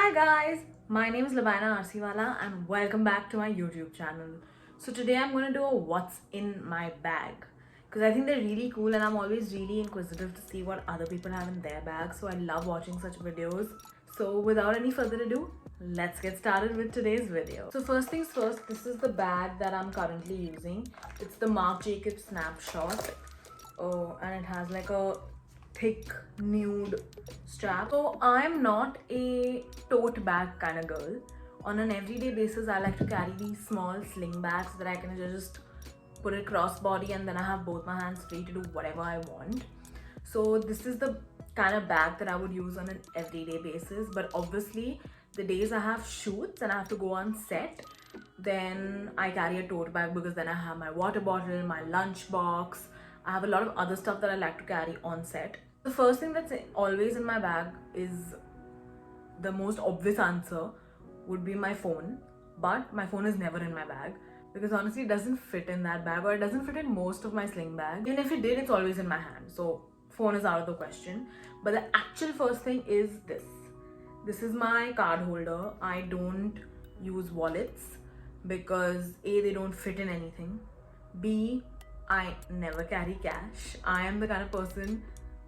Hi guys, my name is Lubaina Arsiwala and welcome back to my YouTube channel. So today I'm going to do a what's in my bag because I think they're really cool and I'm always really inquisitive to see what other people have in their bags. So I love watching such videos. So without any further ado, let's get started with today's video. So first things first, this is the bag that I'm currently using. It's the Marc Jacobs Snapshot. And it has like a thick nude strap. So I'm not a tote bag kind of girl. On an everyday basis, I like to carry these small sling bags that I can just put it crossbody and then I have both my hands free to do whatever I want. So this is the kind of bag that I would use on an everyday basis. But obviously, the days I have shoots and I have to go on set, then I carry a tote bag because then I have my water bottle, my lunch box. I have a lot of other stuff that I like to carry on set. The first thing that's always in my bag is the most obvious answer would be my phone, but my phone is never in my bag because honestly it doesn't fit in that bag, or it doesn't fit in most of my sling bags. And if it did, it's always in my hand, so phone is out of the question. But the actual first thing is this. This is my card holder. I don't use wallets because A, they don't fit in anything, B, I never carry cash. I am the kind of person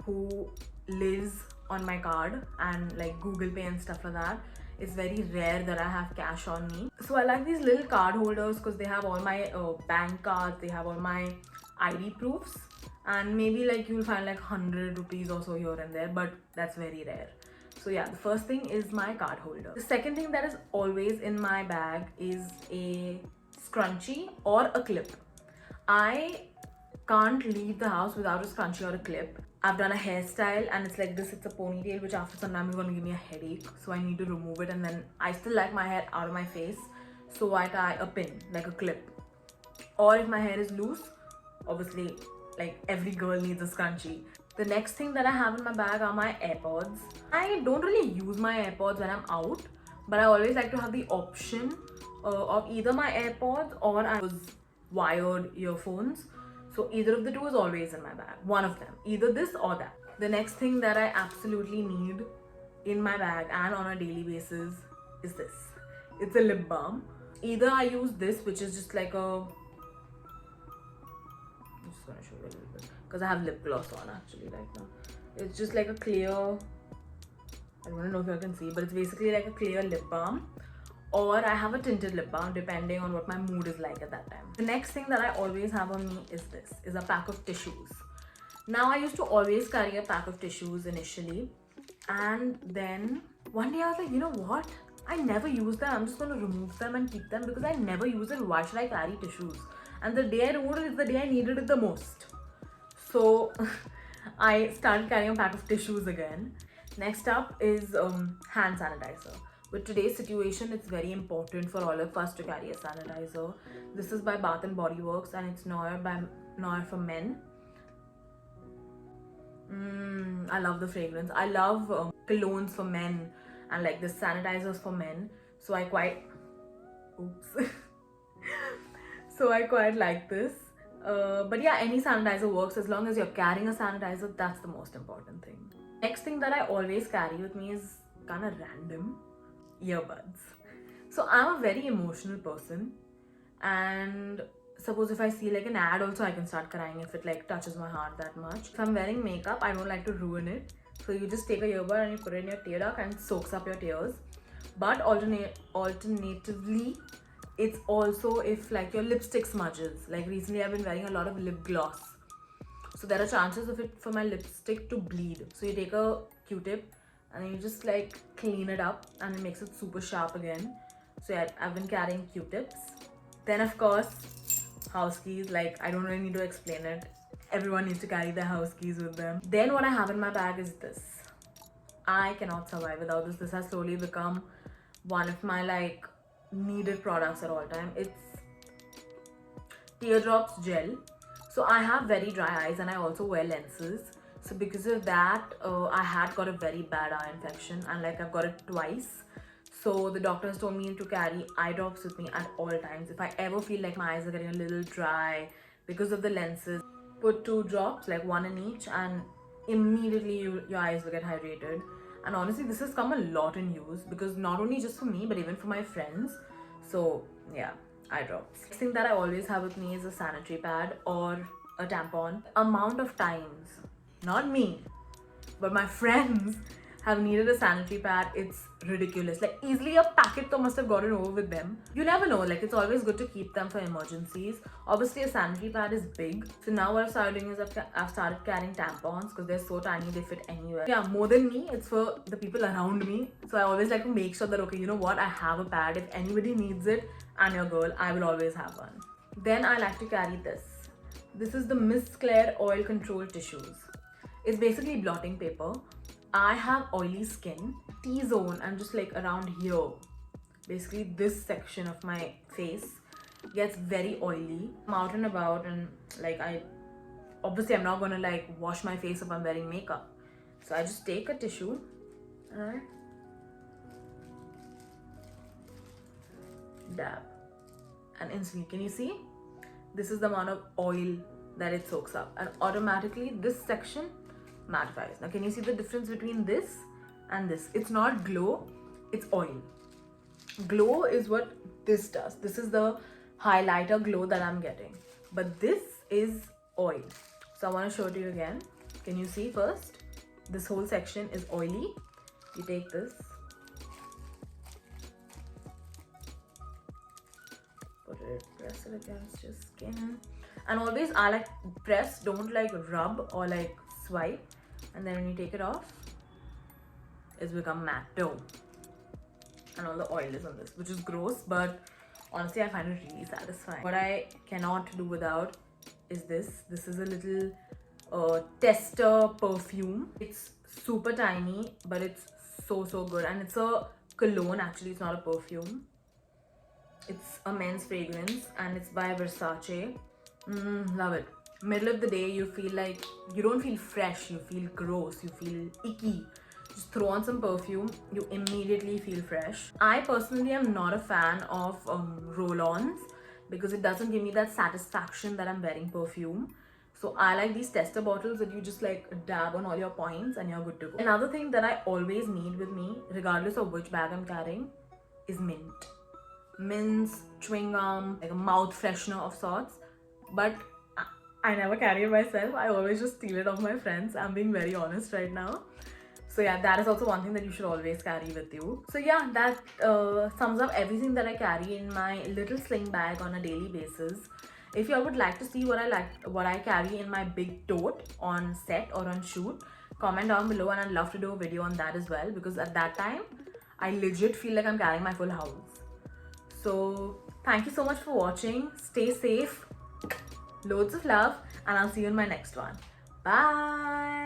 who lives on my card and like Google Pay and stuff like that. It's very rare that I have cash on me. So I like these little card holders because they have all my bank cards, they have all my ID proofs, and maybe like you'll find like 100 rupees or so here and there, but that's very rare. So yeah, the first thing is my card holder. The second thing that is always in my bag is a scrunchie or a clip. I can't leave the house without a scrunchie or a clip. I've done a hairstyle and it's like this, it's a ponytail, which after some time is going to give me a headache, so I need to remove it. And then I still like my hair out of my face, so I tie a pin, like a clip. Or if my hair is loose, obviously like every girl needs a scrunchie. The next thing that I have in my bag are my AirPods. I don't really use my AirPods when I'm out, but I always like to have the option of either my AirPods or I was wired earphones. So either of the two is always in my bag. One of them, either this or that. The next thing that I absolutely need in my bag and on a daily basis is this. It's a lip balm. Either I use this, which is just like a, I'm just gonna show you a little bit because I have lip gloss on actually right now. It's just like a clear, I don't know if you can see, but it's basically like a clear lip balm. Or I have a tinted lip balm depending on what my mood is like at that time. The next thing that I always have on me is this, is a pack of tissues. Now I used to always carry a pack of tissues initially, and then one day I was like, you know what? I never use them. I'm just going to remove them and keep them because I never use it. Why should I carry tissues? And the day I removed it is the day I needed it the most. So I started carrying a pack of tissues again. Next up is hand sanitizer. With today's situation, it's very important for all of us to carry a sanitizer. This is by Bath and Body Works and it's Noir for Men. I love the fragrance. I love colognes for men and like the sanitizers for men. So I quite like this. But yeah, any sanitizer works as long as you're carrying a sanitizer. That's the most important thing. Next thing that I always carry with me is kind of random. Earbuds. So I'm a very emotional person, and suppose if I see like an ad also, I can start crying if it like touches my heart that much. If I'm wearing makeup, I don't like to ruin it, so you just take a earbud and you put it in your tear duct and it soaks up your tears. But alternatively, it's also if like your lipstick smudges. Like recently I've been wearing a lot of lip gloss, so there are chances of it for my lipstick to bleed. So you take a Q-tip and you just like clean it up and it makes it super sharp again. So yeah, I've been carrying Q-tips. Then of course, house keys. Like I don't really need to explain it. Everyone needs to carry their house keys with them. Then what I have in my bag is this. I cannot survive without this. This has slowly become one of my like needed products at all time. It's teardrops gel. So I have very dry eyes and I also wear lenses. So because of that, I had got a very bad eye infection and like I've got it twice. So the doctors told me to carry eye drops with me at all times. If I ever feel like my eyes are getting a little dry because of the lenses, put 2 drops, like 1 in each, and immediately your eyes will get hydrated. And honestly, this has come a lot in use because not only just for me but even for my friends. So yeah, eye drops. Next thing that I always have with me is a sanitary pad or a tampon. Amount of times, not me, but my friends have needed a sanitary pad, it's ridiculous. Like easily a packet must have gotten over with them. You never know, like it's always good to keep them for emergencies. Obviously a sanitary pad is big, so now what I've started doing is I've started carrying tampons because they're so tiny, they fit anywhere. Yeah, more than me, it's for the people around me. So I always like to make sure that, okay, you know what, I have a pad. If anybody needs it and you're a girl, I will always have one. Then I like to carry this. This is the Miss Claire Oil Control Tissues. It's basically blotting paper. I have oily skin, T-zone, and just like around here, basically this section of my face gets very oily. I'm out and about and like I'm not gonna like wash my face if I'm wearing makeup. So I just take a tissue and I dab, and instantly, can you see? This is the amount of oil that it soaks up, and automatically this section mattifies. Now can you see the difference between this and this? It's not glow, it's oil. Glow is what this does. This is the highlighter glow that I'm getting, but this is oil. So I want to show it to you again. Can you see? First, this whole section is oily. You take this, put it, press it against your skin, and always I like press, don't like rub or like swipe. And then when you take it off, it's become matte dough. And all the oil is on this, which is gross, but honestly I find it really satisfying. What I cannot do without is this. This is a little tester perfume. It's super tiny, but it's so good. And it's a cologne, actually it's not a perfume. It's a men's fragrance and it's by Versace. Love it. Middle of the day, you feel like you don't feel fresh, you feel gross, you feel icky. Just throw on some perfume, you immediately feel fresh. I personally am not a fan of roll-ons because it doesn't give me that satisfaction that I'm wearing perfume. So I like these tester bottles that you just like dab on all your points and you're good to go. Another thing that I always need with me, regardless of which bag I'm carrying, is mint. Mints, chewing gum, like a mouth freshener of sorts. But I never carry it myself. I always just steal it off my friends. I'm being very honest right now. So yeah, that is also one thing that you should always carry with you. So yeah, that sums up everything that I carry in my little sling bag on a daily basis. If you would like to see what I carry in my big tote on set or on shoot, comment down below and I'd love to do a video on that as well, because at that time I legit feel like I'm carrying my full house. So thank you so much for watching. Stay safe. Loads of love, and I'll see you in my next one. Bye.